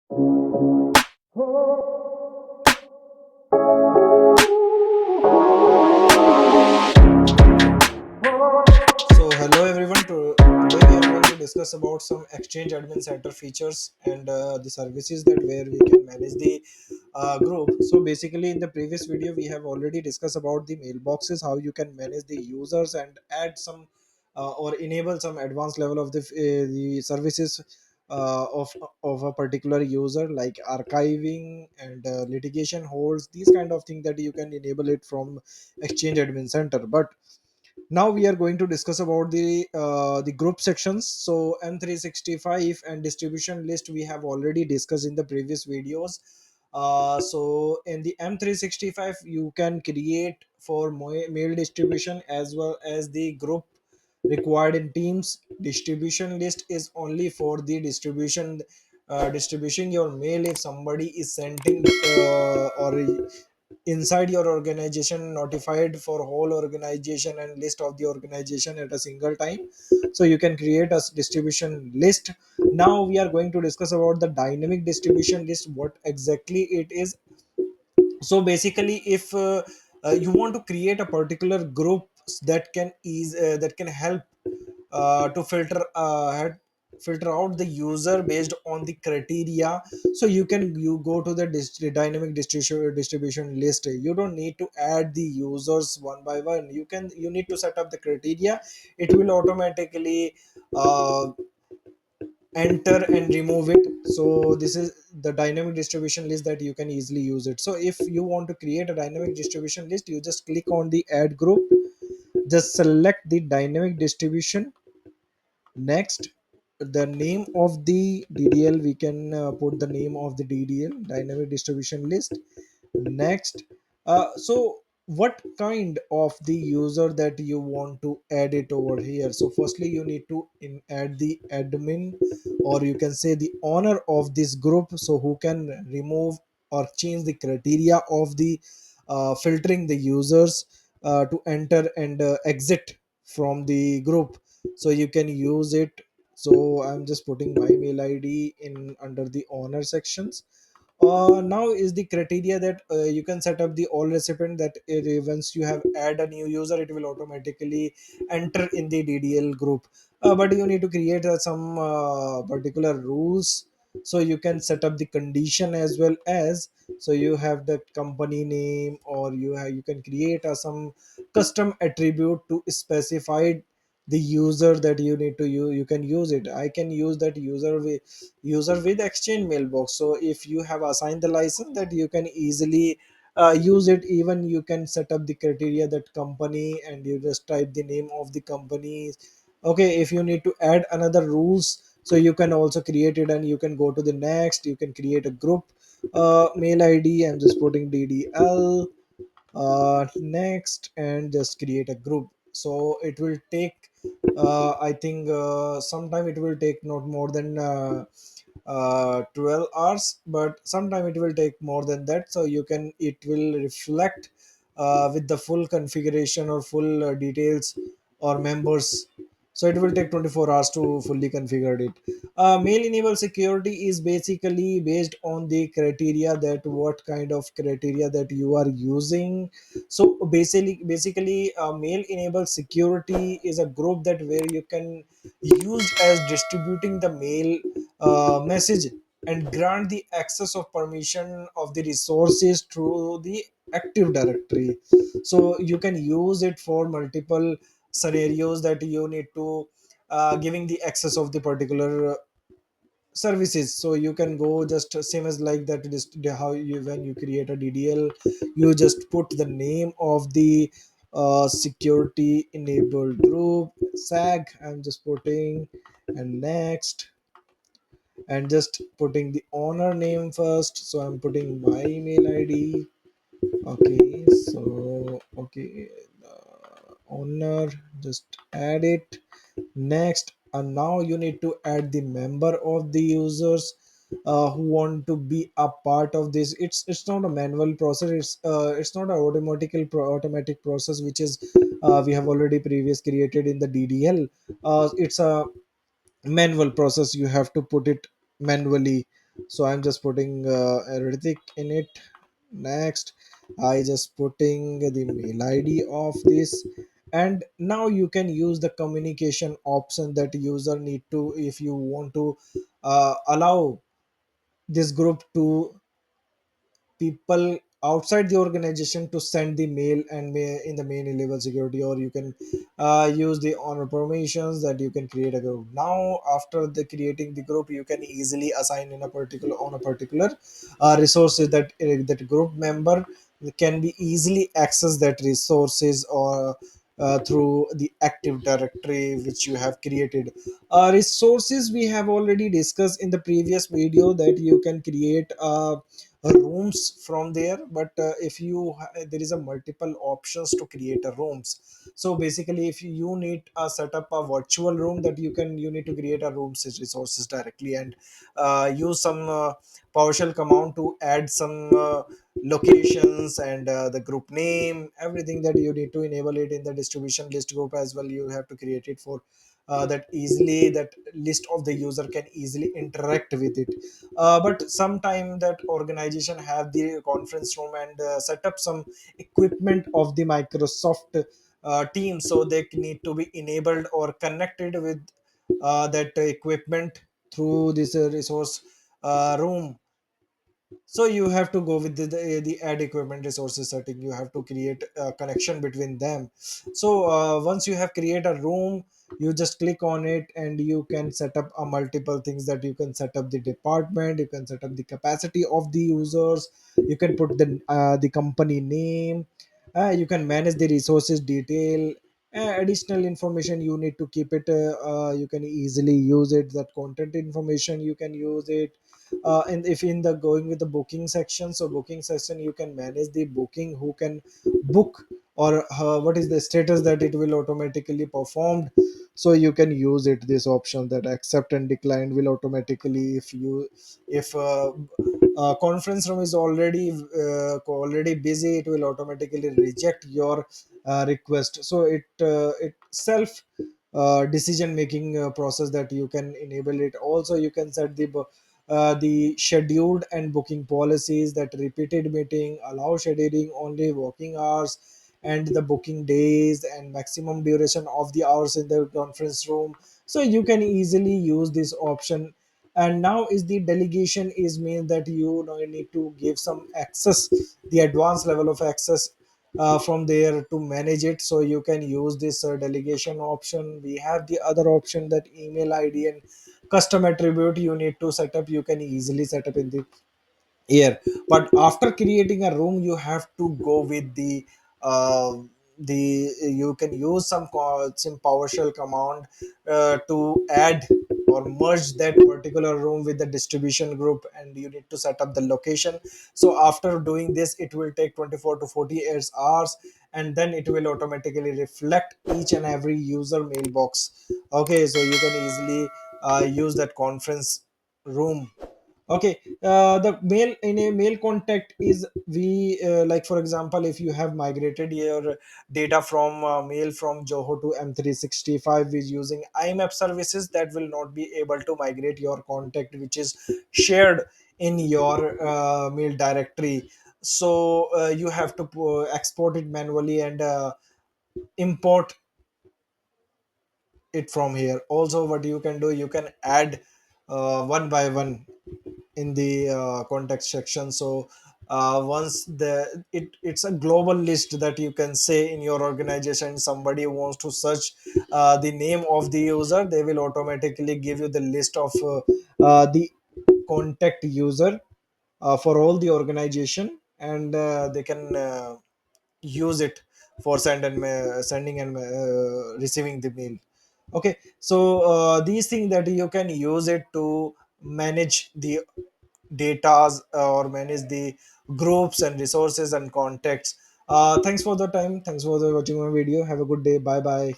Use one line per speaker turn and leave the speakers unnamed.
So hello everyone. Today we are going to discuss about some Exchange Admin Center features and the services that where we can manage the group. So basically, in the previous video, we have already discussed about the mailboxes, how you can manage the users and add some or enable some advanced level of the services of a particular user, like archiving and litigation holds. These kind of things that you can enable it from Exchange Admin Center, but now we are going to discuss about the group sections. So M365 and distribution list we have already discussed in the previous videos. So in the M365 you can create for mail distribution as well as the group required in teams. Distribution list is only for the distribution your mail if somebody is sending or inside your organization notified for whole organization and list of the organization at a single time. So you can create a distribution list. Now we are going to discuss about the dynamic distribution list, what exactly it is. So basically, if you want to create a particular group that can help to filter out the user based on the criteria. So you go to the dynamic distribution list. You don't need to add the users one by one. You need to set up the criteria. It will automatically enter and remove it. So this is the dynamic distribution list that you can easily use it. So if you want to create a dynamic distribution list, you just click on the add group, just select the dynamic distribution. Next, the name of the DDL, we can put the name of the DDL, dynamic distribution list. Next, so what kind of the user that you want to add it over here? So firstly you need to add the admin, or you can say the owner of this group, so who can remove or change the criteria of the filtering the users to enter and exit from the group. So you can use it. So I'm just putting my mail ID in under the owner sections. Now is the criteria that you can set up the all recipient that once you have add a new user, it will automatically enter in the DDL group. But you need to create some particular rules. So you can set up the condition as well as, so you have the company name, or you can create some custom attribute to specify the user that you need to use. You can use it. I can use that user with Exchange mailbox. So if you have assigned the license, that you can easily use it. Even you can set up the criteria that company, and you just type the name of the company. Okay, if you need to add another rules, so you can also create it, and you can go to the next. You can create a group mail ID. I'm just putting DDL next, and just create a group. So it will take I think sometime it will take not more than 12 hours, but sometime it will take more than that. So it will reflect with the full configuration or full details or members. So it will take 24 hours to fully configure it. Mail enable security is basically based on the criteria, that what kind of criteria that you are using. So basically mail enable security is a group that where you can use as distributing the mail message and grant the access of permission of the resources through the active directory. So you can use it for multiple scenarios that you need to giving the access of the particular services. So you can go just same as like that. It is how you, when you create a DDL, you just put the name of the security enabled group, SAG. I'm just putting, and next, and just putting the owner name first. So I'm putting my email ID. Okay, so okay, owner, just add it. Next, and now you need to add the member of the users who want to be a part of this. It's not a manual process. It's not a automatic process, which is we have already previous created in the DDL. It's a manual process. You have to put it manually. So I'm just putting Ritik in it. Next, I just putting the mail ID of this, and now you can use the communication option that user need to, if you want to allow this group to people outside the organization to send the mail and in the main level security, or you can use the honor permissions that you can create a group. Now after the creating the group, you can easily assign in a particular on a particular resources that that group member can be easily access that resources, or through the active directory which you have created. Resources we have already discussed in the previous video that you can create rooms from there, but if you there is a multiple options to create a rooms. So basically if you need set up a virtual room, that you need to create a rooms resources directly, and use some PowerShell command to add some locations and the group name, everything that you need to enable it in the distribution list group as well. You have to create it for that easily that list of the user can easily interact with it. But sometime that organization have the conference room and set up some equipment of the Microsoft team, so they need to be enabled or connected with that equipment through this resource room. So you have to go with the add equipment resources setting. You have to create a connection between them. So once you have create a room, you just click on it and you can set up a multiple things, that you can set up the department, you can set up the capacity of the users, you can put the company name, you can manage the resources detail, additional information you need to keep it, you can easily use it, that content information you can use it. And if in the going with the booking section, so booking section you can manage the booking, who can book, or what is the status that it will automatically performed. So you can use it this option that accept and decline will automatically, if conference room is already busy, it will automatically reject your request. So it self decision making process that you can enable it. Also you can set the scheduled and booking policies, that repeated meeting allow scheduling only working hours, and the booking days and maximum duration of the hours in the conference room. So you can easily use this option. And now is the delegation is mean that you know you need to give some access, the advanced level of access from there to manage it. So you can use this delegation option. We have the other option that email ID and custom attribute you need to set up, you can easily set up in the here. But after creating a room, you have to go with uh, the you can use some PowerShell command to add or merge that particular room with the distribution group, and you need to set up the location. So after doing this, it will take 24 to 48 hours, and then it will automatically reflect each and every user mailbox. Okay, so you can easily use that conference room. Okay, the mail in a mail contact is we like for example, if you have migrated your data from mail from Joho to M365 with using IMAP services, that will not be able to migrate your contact which is shared in your mail directory. So you have to export it manually and import it from here. Also what you can do, you can add one by one in the context section. So once it's a global list that you can say in your organization, somebody wants to search the name of the user, they will automatically give you the list of the contact user for all the organization, and they can use it for sending and receiving the mail. Okay, so these things that you can use it to manage the datas or manage the groups and resources and contacts. Thanks for the time, thanks for the watching my video. Have a good day. Bye bye.